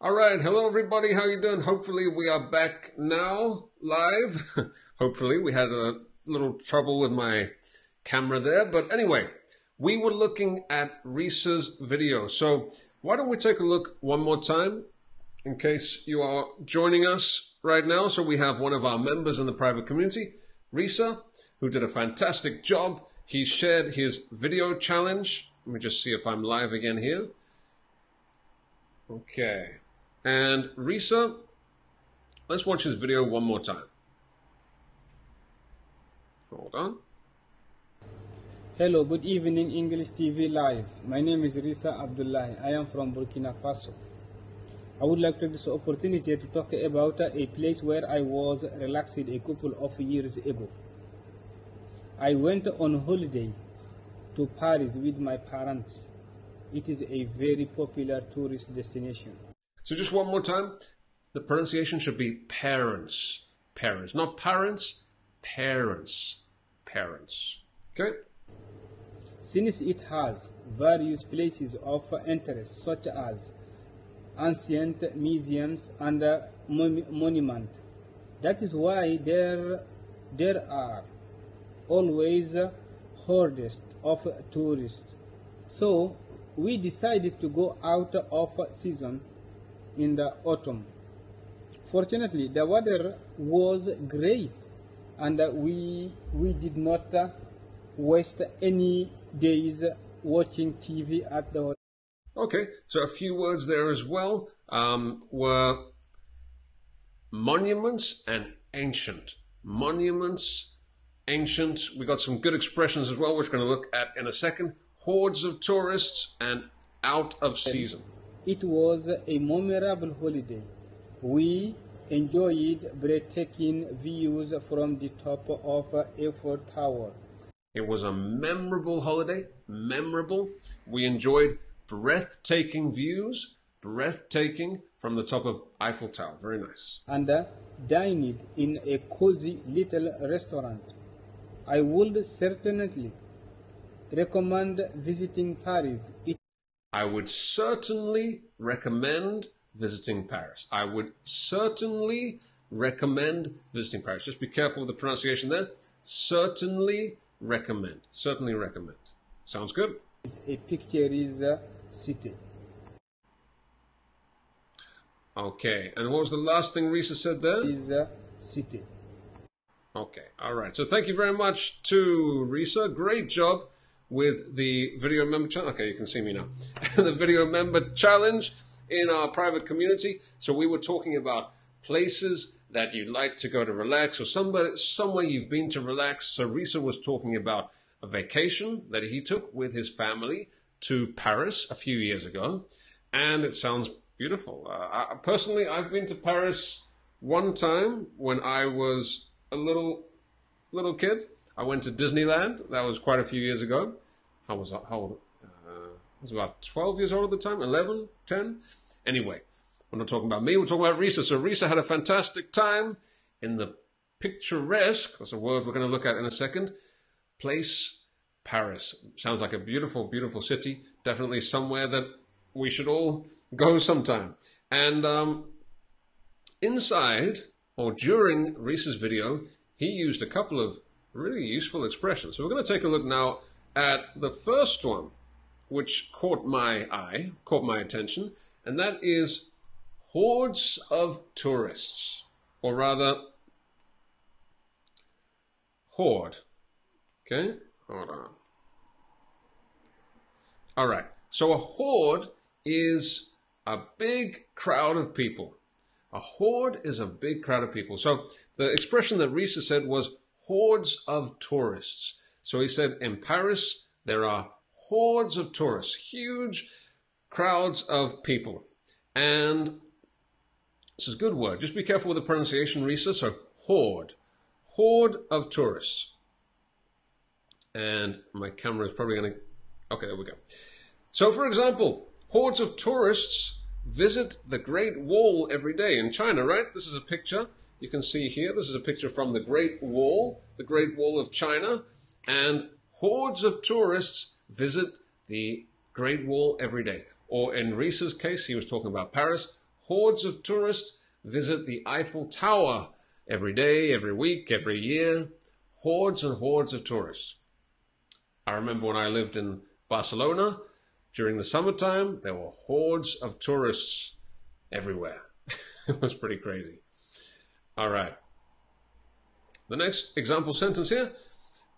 All right, hello everybody, how you doing? Hopefully we are back now, live. Hopefully, we had a little trouble with my camera there, but anyway, we were looking at Risa's video. So why don't we take a look one more time, in case you are joining us right now. So we have one of our members in the private community, Risa, who did a fantastic job. He shared his video challenge. Let me just see if I'm live again here. Okay. And Risa, let's watch his video one more time. Hold on. Hello, good evening, English TV Live. My name is Risa Abdullahi. I am from Burkina Faso. I would like to take this opportunity to talk about a place where I was relaxed a couple of years ago. I went on holiday to Paris with my parents. It is a very popular tourist destination. So just one more time, the pronunciation should be parents. Parents, not parents, parents. Parents. Okay? Since it has various places of interest such as ancient museums and monuments, that is why there are always hordes of tourists. So we decided to go out of season in the autumn. Fortunately, the weather was great, and we did not waste any days watching TV at the hotel. Okay, so a few words there as well were monuments and ancient. Monuments, ancient. We got some good expressions as well, which we're going to look at in a second. Hordes of tourists and out of season. It was a memorable holiday. We enjoyed breathtaking views from the top of Eiffel Tower. It was a memorable holiday, memorable. We enjoyed breathtaking views, breathtaking from the top of Eiffel Tower. Very nice. And dined in a cozy little restaurant. I would certainly recommend visiting Paris. I would certainly recommend visiting Paris. I would certainly recommend visiting Paris. Just be careful with the pronunciation there. Certainly recommend. Certainly recommend. Sounds good? It's a picturesque city. Okay, and what was the last thing Risa said there? Is a city. Okay, all right. So thank you very much to Risa. Great job with the video member challenge. Okay, you can see me now. The video member challenge in our private community. So we were talking about places that you'd like to go to relax, or somewhere you've been to relax. So Risa was talking about a vacation that he took with his family to Paris a few years ago, and it sounds beautiful. Personally, I've been to Paris one time when I was a little kid. I went to Disneyland. That was quite a few years ago. How old? I was about 12 years old at the time, 11, 10. Anyway, we're not talking about me, we're talking about Risa. So Risa had a fantastic time in the picturesque, that's a word we're going to look at in a second, place, Paris. Sounds like a beautiful, beautiful city. Definitely somewhere that we should all go sometime. And inside, or during Risa's video, he used a couple of really useful expressions. So we're going to take a look now at the first one, which caught my eye, caught my attention, and that is hordes of tourists, or rather, horde. Okay, hold on. All right, so a horde is a big crowd of people. A horde is a big crowd of people. So the expression that Risa said was hordes of tourists. So he said in Paris, there are hordes of tourists, huge crowds of people. And this is a good word. Just be careful with the pronunciation, Risa. So horde, horde of tourists. And my camera is probably going to... Okay, there we go. So for example, hordes of tourists visit the Great Wall every day in China, right? This is a picture you can see here. This is a picture from the Great Wall of China. And hordes of tourists visit the Great Wall every day. Or in Risa's case, he was talking about Paris, hordes of tourists visit the Eiffel Tower every day, every week, every year. Hordes and hordes of tourists. I remember when I lived in Barcelona, during the summertime, there were hordes of tourists everywhere. It was pretty crazy. All right. The next example sentence here.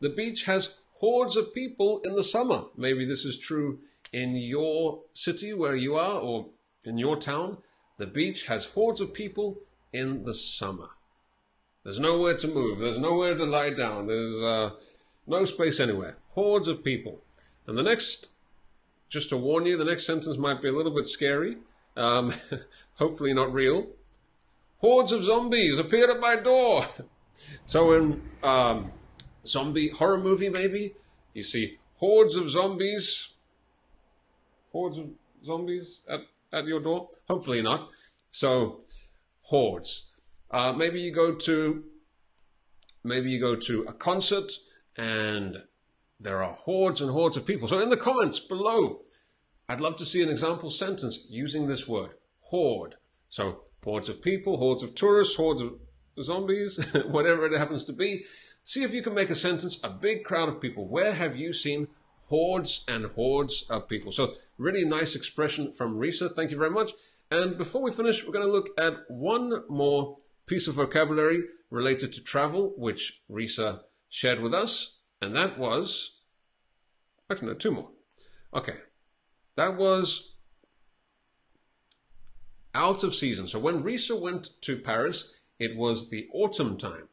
The beach has hordes of people in the summer. Maybe this is true in your city where you are or in your town. The beach has hordes of people in the summer. There's nowhere to move. There's nowhere to lie down. There's no space anywhere. Hordes of people. And the next, just to warn you, the next sentence might be a little bit scary. Hopefully not real. Hordes of zombies appeared at my door. So in zombie horror movie, maybe, you see hordes of zombies at your door. Hopefully not. So hordes. Maybe you go to a concert and there are hordes and hordes of people. So in the comments below, I'd love to see an example sentence using this word, horde. So hordes of people, hordes of tourists, hordes of zombies, whatever it happens to be. See if you can make a sentence, a big crowd of people. Where have you seen hordes and hordes of people? So really nice expression from Risa. Thank you very much. And before we finish, we're going to look at one more piece of vocabulary related to travel, which Risa shared with us. And that was, actually no, two more. Okay. That was out of season. So when Risa went to Paris, it was the autumn time.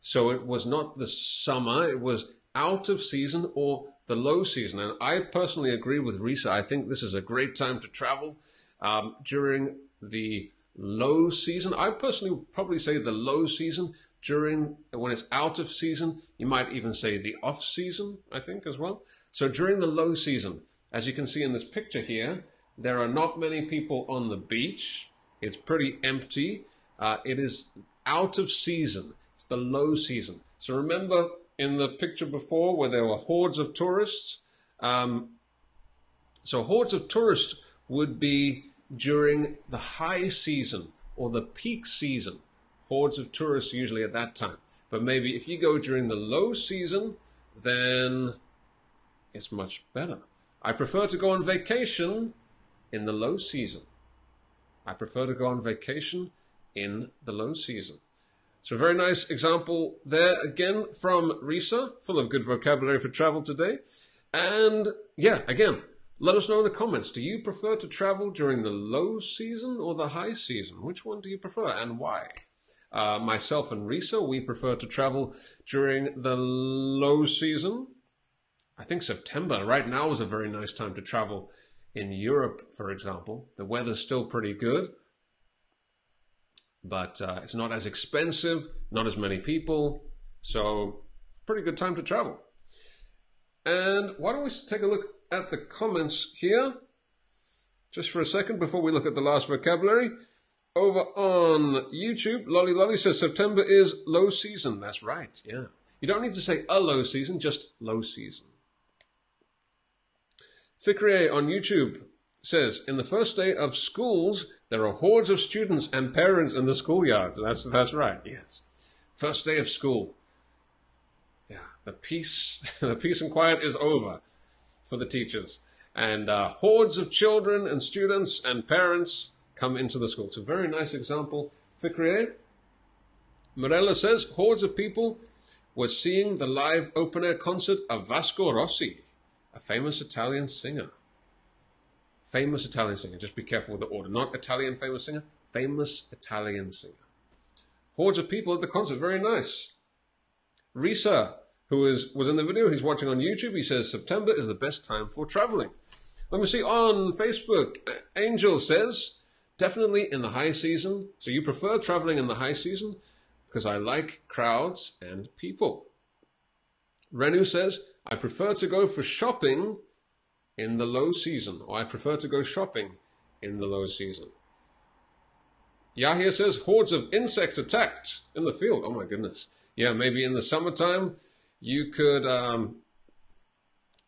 So it was not the summer, it was out of season or the low season. And I personally agree with Risa. I think this is a great time to travel during the low season. I personally would probably say the low season when it's out of season. You might even say the off season, I think, as well. So during the low season, as you can see in this picture here, there are not many people on the beach. It's pretty empty. It is out of season. It's the low season. So remember in the picture before where there were hordes of tourists? So hordes of tourists would be during the high season or the peak season. Hordes of tourists usually at that time. But maybe if you go during the low season, then it's much better. I prefer to go on vacation in the low season. I prefer to go on vacation in the low season. So a very nice example there again from Risa, full of good vocabulary for travel today. And yeah, again, let us know in the comments. Do you prefer to travel during the low season or the high season? Which one do you prefer and why? Myself and Risa, we prefer to travel during the low season. I think September right now is a very nice time to travel in Europe, for example. The weather's still pretty good, but it's not as expensive, not as many people, so pretty good time to travel. And why don't we take a look at the comments here, just for a second before we look at the last vocabulary. Over on YouTube, Lolly Lolly says September is low season. That's right, yeah. You don't need to say a low season, just low season. Fikriye on YouTube says, in the first day of schools, there are hordes of students and parents in the schoolyards. That's right, yes. First day of school. Yeah, the peace and quiet is over for the teachers. And hordes of children and students and parents come into the school. It's a very nice example. Fikriye. Morella says, hordes of people were seeing the live open-air concert of Vasco Rossi, a famous Italian singer. Famous Italian singer. Just be careful with the order. Not Italian famous singer. Famous Italian singer. Hordes of people at the concert. Very nice. Risa, who was in the video, he's watching on YouTube. He says, September is the best time for traveling. Let me see on Facebook. Angel says, definitely in the high season. So you prefer traveling in the high season? Because I like crowds and people. Renu says, I prefer to go for shopping in the low season, or I prefer to go shopping in the low season. Yahya says, hordes of insects attacked in the field. Oh my goodness. Yeah, maybe in the summertime, you could,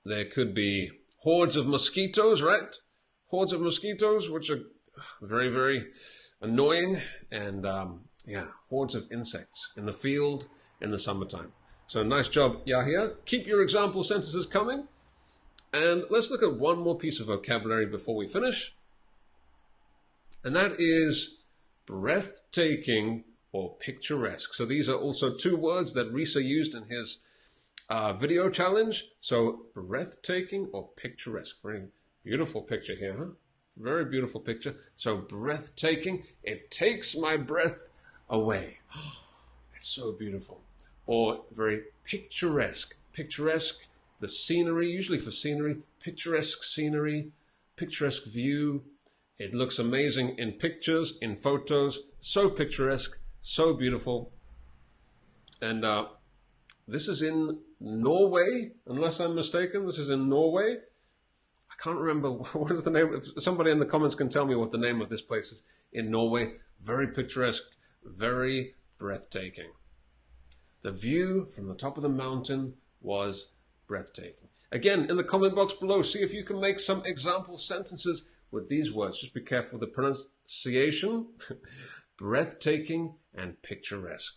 there could be hordes of mosquitoes, right? Hordes of mosquitoes, which are very, very annoying, and yeah, hordes of insects in the field in the summertime. So nice job, Yahya. Keep your example sentences coming. And let's look at one more piece of vocabulary before we finish. And that is breathtaking or picturesque. So these are also two words that Risa used in his video challenge. So breathtaking or picturesque. Very beautiful picture here, huh? Very beautiful picture. So breathtaking, it takes my breath away. It's so beautiful. Or very picturesque. Picturesque, the scenery, usually for scenery, picturesque view. It looks amazing in pictures, in photos. So picturesque, so beautiful. And this is in Norway, unless I'm mistaken. This is in Norway. I can't remember what is the name. If somebody in the comments can tell me what the name of this place is in Norway. Very picturesque, very breathtaking. The view from the top of the mountain was breathtaking. Again, in the comment box below, see if you can make some example sentences with these words. Just be careful with the pronunciation. Breathtaking and picturesque.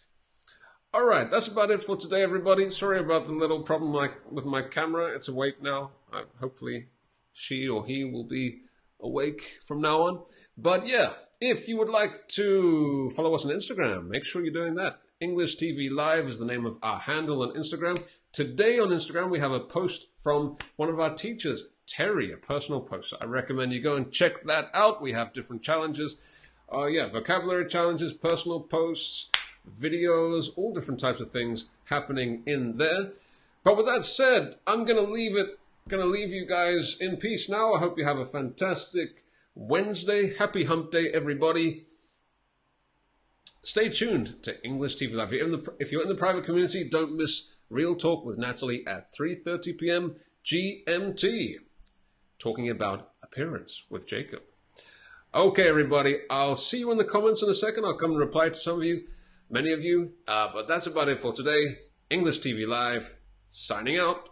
All right, that's about it for today, everybody. Sorry about the little problem with my camera. It's awake now. Hopefully she or he will be awake from now on. But yeah, if you would like to follow us on Instagram, make sure you're doing that. English TV Live is the name of our handle on Instagram. Today on Instagram, we have a post from one of our teachers, Terry, a personal post. I recommend you go and check that out. We have different challenges. Yeah, vocabulary challenges, personal posts, videos, all different types of things happening in there. But with that said, I'm going to leave you guys in peace now. I hope you have a fantastic Wednesday. Happy hump day, everybody. Stay tuned to English TV Live. If you're in the private community, don't miss Real Talk with Natalie at 3:30 p.m. GMT, talking about appearance with Jacob. Okay, everybody, I'll see you in the comments in a second. I'll come and reply to some of you, many of you. But that's about it for today. English TV Live, signing out.